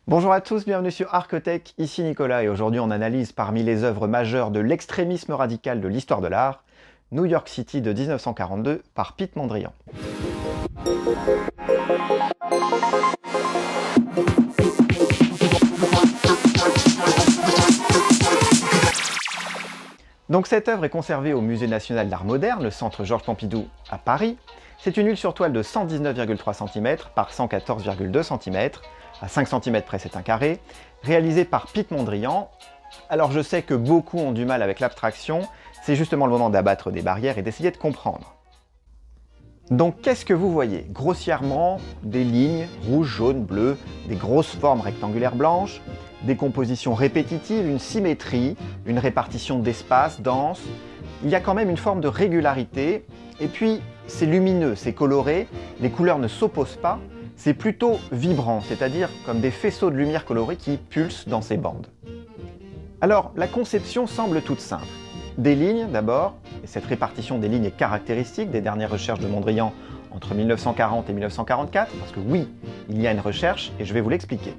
Bonjour à tous, bienvenue sur Arcotech, ici Nicolas et aujourd'hui on analyse parmi les œuvres majeures de l'extrémisme radical de l'histoire de l'art, New York City de 1942 par Piet Mondrian. Donc cette œuvre est conservée au Musée national d'art moderne, le centre Georges Pompidou à Paris. C'est une huile sur toile de 119,3 cm par 114,2 cm, à 5 cm près c'est un carré, réalisée par Piet Mondrian. Alors je sais que beaucoup ont du mal avec l'abstraction, c'est justement le moment d'abattre des barrières et d'essayer de comprendre. Donc qu'est-ce que vous voyez? Grossièrement, des lignes rouges, jaunes, bleues, des grosses formes rectangulaires blanches, des compositions répétitives, une symétrie, une répartition d'espace dense. Il y a quand même une forme de régularité, et puis c'est lumineux, c'est coloré, les couleurs ne s'opposent pas, c'est plutôt vibrant, c'est-à-dire comme des faisceaux de lumière colorée qui pulsent dans ces bandes. Alors, la conception semble toute simple. Des lignes d'abord, et cette répartition des lignes est caractéristique des dernières recherches de Mondrian entre 1940 et 1944, parce que oui, il y a une recherche et je vais vous l'expliquer.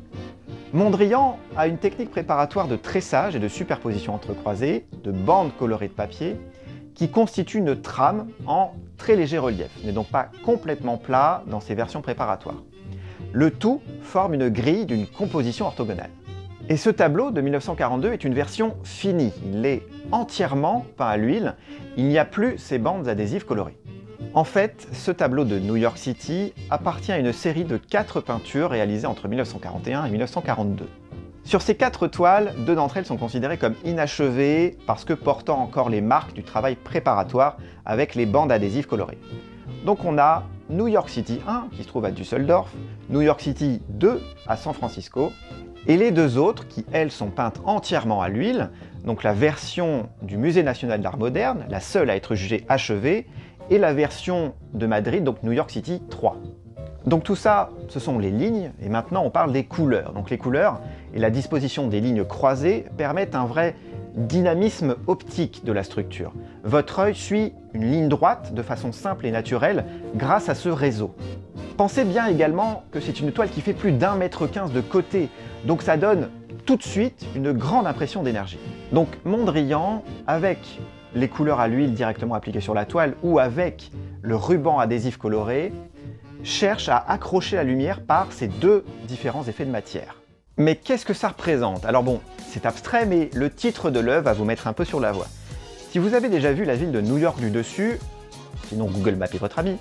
Mondrian a une technique préparatoire de tressage et de superposition entrecroisée, de bandes colorées de papier, qui constitue une trame en très léger relief, n'est donc pas complètement plat dans ses versions préparatoires. Le tout forme une grille d'une composition orthogonale. Et ce tableau de 1942 est une version finie, il est entièrement peint à l'huile, il n'y a plus ces bandes adhésives colorées. En fait, ce tableau de New York City appartient à une série de 4 peintures réalisées entre 1941 et 1942. Sur ces 4 toiles, 2 d'entre elles sont considérées comme inachevées parce que portant encore les marques du travail préparatoire avec les bandes adhésives colorées. Donc on a New York City 1 qui se trouve à Düsseldorf, New York City 2 à San Francisco, et les 2 autres qui, elles, sont peintes entièrement à l'huile, donc la version du Musée national d'art moderne, la seule à être jugée achevée, et la version de Madrid, donc New York City 3. Donc tout ça, ce sont les lignes, et maintenant on parle des couleurs. Donc les couleurs et la disposition des lignes croisées permettent un vrai dynamisme optique de la structure. Votre œil suit une ligne droite de façon simple et naturelle grâce à ce réseau. Pensez bien également que c'est une toile qui fait plus d'1,15 m de côté, donc ça donne tout de suite une grande impression d'énergie. Donc Mondrian, avec les couleurs à l'huile directement appliquées sur la toile ou avec le ruban adhésif coloré, cherche à accrocher la lumière par ces 2 différents effets de matière. Mais qu'est-ce que ça représente? Alors bon, c'est abstrait, mais le titre de l'œuvre va vous mettre un peu sur la voie. Si vous avez déjà vu la ville de New York du dessus, sinon Google Maps est votre ami,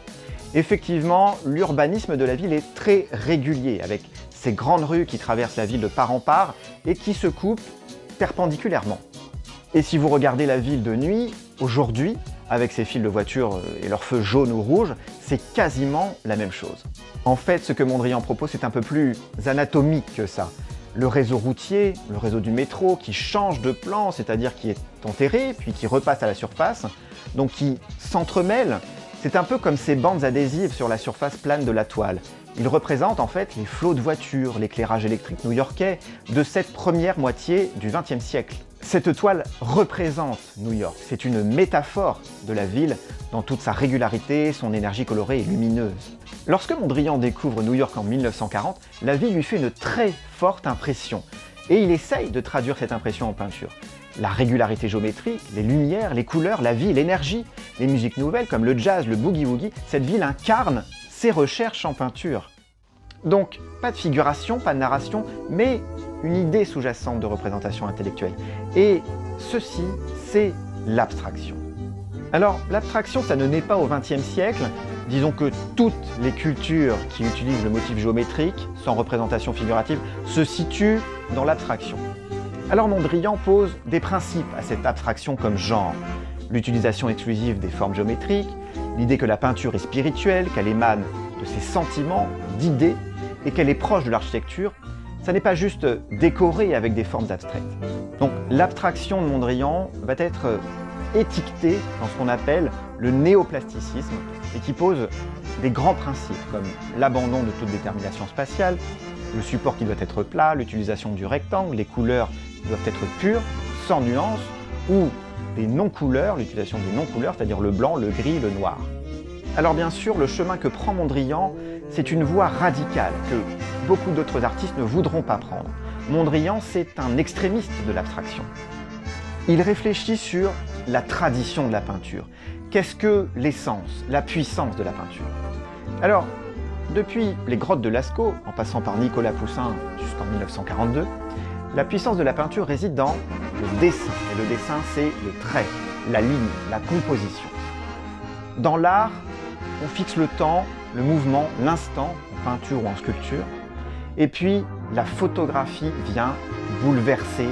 effectivement, l'urbanisme de la ville est très régulier, avec ces grandes rues qui traversent la ville de part en part et qui se coupent perpendiculairement. Et si vous regardez la ville de nuit, aujourd'hui, avec ses fils de voitures et leurs feux jaunes ou rouges, c'est quasiment la même chose. En fait, ce que Mondrian propose, c'est un peu plus anatomique que ça. Le réseau routier, le réseau du métro, qui change de plan, c'est-à-dire qui est enterré, puis qui repasse à la surface, donc qui s'entremêle. C'est un peu comme ces bandes adhésives sur la surface plane de la toile. Ils représentent en fait les flots de voitures, l'éclairage électrique new-yorkais de cette première moitié du XXe siècle. Cette toile représente New York, c'est une métaphore de la ville dans toute sa régularité, son énergie colorée et lumineuse. Lorsque Mondrian découvre New York en 1940, la ville lui fait une très forte impression et il essaye de traduire cette impression en peinture. La régularité géométrique, les lumières, les couleurs, la vie, l'énergie, les musiques nouvelles comme le jazz, le boogie-woogie, cette ville incarne ses recherches en peinture. Donc, pas de figuration, pas de narration, mais une idée sous-jacente de représentation intellectuelle. Et ceci, c'est l'abstraction. Alors, l'abstraction, ça ne naît pas au XXe siècle. Disons que toutes les cultures qui utilisent le motif géométrique, sans représentation figurative, se situent dans l'abstraction. Alors Mondrian pose des principes à cette abstraction comme genre. L'utilisation exclusive des formes géométriques, l'idée que la peinture est spirituelle, qu'elle émane de ses sentiments, d'idées, et qu'elle est proche de l'architecture, ça n'est pas juste décoré avec des formes abstraites. Donc l'abstraction de Mondrian va être étiquetée dans ce qu'on appelle le néoplasticisme, et qui pose des grands principes comme l'abandon de toute détermination spatiale, le support qui doit être plat, l'utilisation du rectangle, les couleurs doivent être pures, sans nuance, ou des non-couleurs, l'utilisation des non-couleurs, c'est-à-dire le blanc, le gris, le noir. Alors bien sûr, le chemin que prend Mondrian, c'est une voie radicale que beaucoup d'autres artistes ne voudront pas prendre. Mondrian, c'est un extrémiste de l'abstraction. Il réfléchit sur la tradition de la peinture. Qu'est-ce que l'essence, la puissance de la peinture? Alors, depuis les grottes de Lascaux, en passant par Nicolas Poussin jusqu'en 1942, la puissance de la peinture réside dans le dessin. Et le dessin, c'est le trait, la ligne, la composition. Dans l'art, on fixe le temps, le mouvement, l'instant, en peinture ou en sculpture. Et puis, la photographie vient bouleverser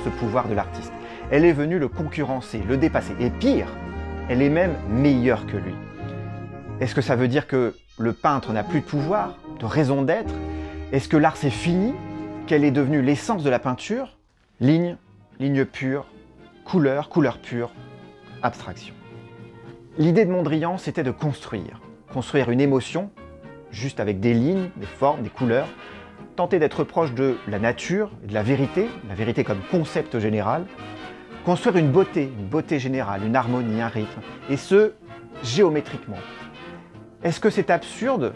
ce pouvoir de l'artiste. Elle est venue le concurrencer, le dépasser. Et pire, elle est même meilleure que lui. Est-ce que ça veut dire que le peintre n'a plus de pouvoir, de raison d'être? Est-ce que l'art c'est fini? Quelle est devenue l'essence de la peinture? Ligne, ligne pure, couleur, couleur pure, abstraction. L'idée de Mondrian, c'était de construire une émotion, juste avec des lignes, des formes, des couleurs, tenter d'être proche de la nature, de la vérité comme concept général, construire une beauté générale, une harmonie, un rythme, et ce, géométriquement. Est-ce que c'est absurde?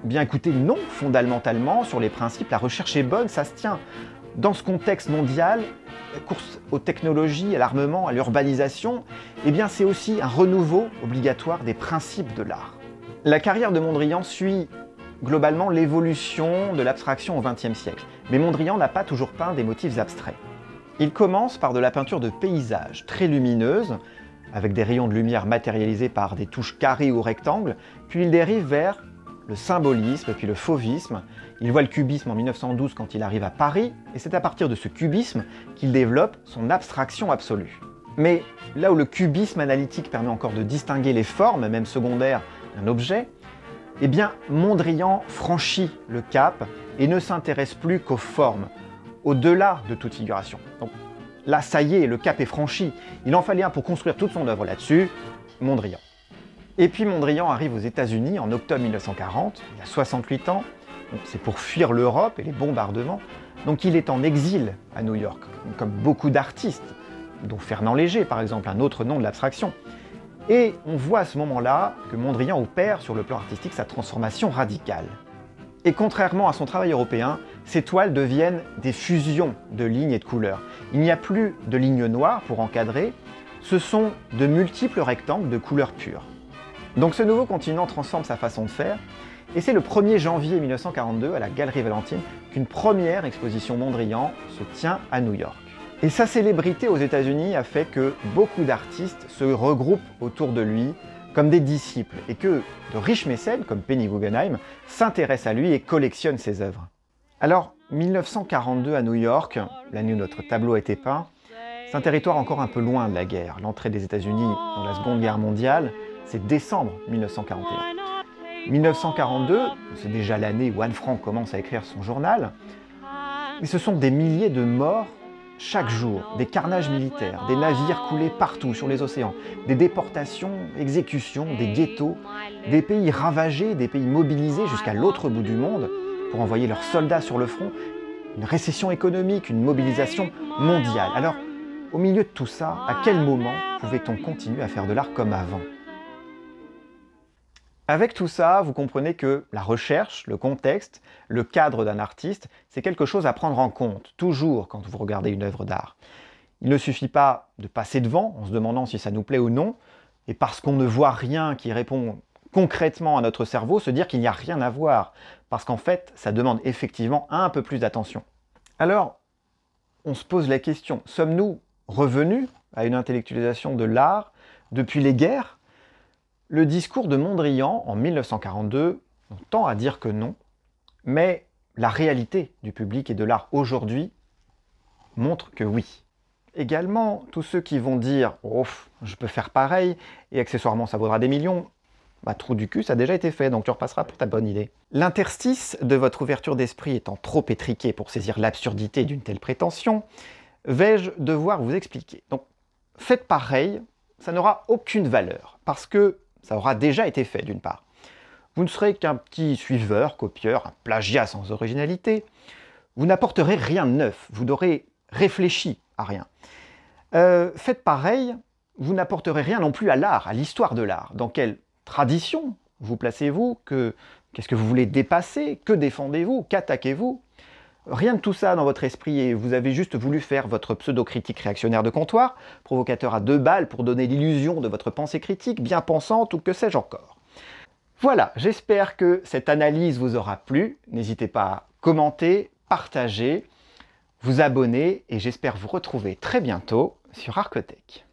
Bien écoutez, non, fondamentalement, sur les principes, la recherche est bonne, ça se tient. Dans ce contexte mondial, la course aux technologies, à l'armement, à l'urbanisation, eh bien c'est aussi un renouveau obligatoire des principes de l'art. La carrière de Mondrian suit globalement l'évolution de l'abstraction au XXe siècle. Mais Mondrian n'a pas toujours peint des motifs abstraits. Il commence par de la peinture de paysage, très lumineuse, avec des rayons de lumière matérialisés par des touches carrées ou rectangles, puis il dérive vers le symbolisme, puis le fauvisme. Il voit le cubisme en 1912 quand il arrive à Paris, et c'est à partir de ce cubisme qu'il développe son abstraction absolue. Mais là où le cubisme analytique permet encore de distinguer les formes, même secondaires, d'un objet, eh bien Mondrian franchit le cap et ne s'intéresse plus qu'aux formes, au-delà de toute figuration. Donc, là, ça y est, le cap est franchi. Il en fallait un pour construire toute son œuvre là-dessus, Mondrian. Et puis Mondrian arrive aux États-Unis en octobre 1940, il a 68 ans, c'est pour fuir l'Europe et les bombardements. Donc il est en exil à New York, comme beaucoup d'artistes, dont Fernand Léger par exemple, un autre nom de l'abstraction. Et on voit à ce moment-là que Mondrian opère sur le plan artistique sa transformation radicale. Et contrairement à son travail européen, ses toiles deviennent des fusions de lignes et de couleurs. Il n'y a plus de lignes noires pour encadrer, ce sont de multiples rectangles de couleurs pures. Donc ce nouveau continent transforme sa façon de faire, et c'est le 1er janvier 1942, à la Galerie Valentine, qu'une première exposition Mondrian se tient à New York. Et sa célébrité aux États-Unis a fait que beaucoup d'artistes se regroupent autour de lui comme des disciples, et que de riches mécènes, comme Penny Guggenheim, s'intéressent à lui et collectionnent ses œuvres. Alors, 1942 à New York, l'année où notre tableau a été peint, c'est un territoire encore un peu loin de la guerre. L'entrée des États-Unis dans la Seconde Guerre mondiale, c'est décembre 1941. 1942, c'est déjà l'année où Anne Frank commence à écrire son journal, et ce sont des milliers de morts chaque jour, des carnages militaires, des navires coulés partout sur les océans, des déportations, exécutions, des ghettos, des pays ravagés, des pays mobilisés jusqu'à l'autre bout du monde pour envoyer leurs soldats sur le front, une récession économique, une mobilisation mondiale. Alors, au milieu de tout ça, à quel moment pouvait-on continuer à faire de l'art comme avant? Avec tout ça, vous comprenez que la recherche, le contexte, le cadre d'un artiste, c'est quelque chose à prendre en compte, toujours quand vous regardez une œuvre d'art. Il ne suffit pas de passer devant en se demandant si ça nous plaît ou non, et parce qu'on ne voit rien qui répond concrètement à notre cerveau, se dire qu'il n'y a rien à voir, parce qu'en fait, ça demande effectivement un peu plus d'attention. Alors, on se pose la question, sommes-nous revenus à une intellectualisation de l'art depuis les guerres? Le discours de Mondrian, en 1942, on tend à dire que non, mais la réalité du public et de l'art aujourd'hui montre que oui. Également, tous ceux qui vont dire « Oh, je peux faire pareil, et accessoirement ça vaudra des millions », bah trou du cul, ça a déjà été fait, donc tu repasseras pour ta bonne idée. L'interstice de votre ouverture d'esprit étant trop étriqué pour saisir l'absurdité d'une telle prétention, vais-je devoir vous expliquer. Donc, faites pareil, ça n'aura aucune valeur, parce que ça aura déjà été fait, d'une part. Vous ne serez qu'un petit suiveur, copieur, un plagiat sans originalité. Vous n'apporterez rien de neuf, vous n'aurez réfléchi à rien. Faites pareil, vous n'apporterez rien non plus à l'art, à l'histoire de l'art. Dans quelle tradition vous placez-vous? Que Qu'est-ce que vous voulez dépasser? Que défendez-vous? Qu'attaquez-vous? Rien de tout ça dans votre esprit et vous avez juste voulu faire votre pseudo-critique réactionnaire de comptoir, provocateur à 2 balles pour donner l'illusion de votre pensée critique, bien pensante ou que sais-je encore. Voilà, j'espère que cette analyse vous aura plu. N'hésitez pas à commenter, partager, vous abonner et j'espère vous retrouver très bientôt sur Arcotech.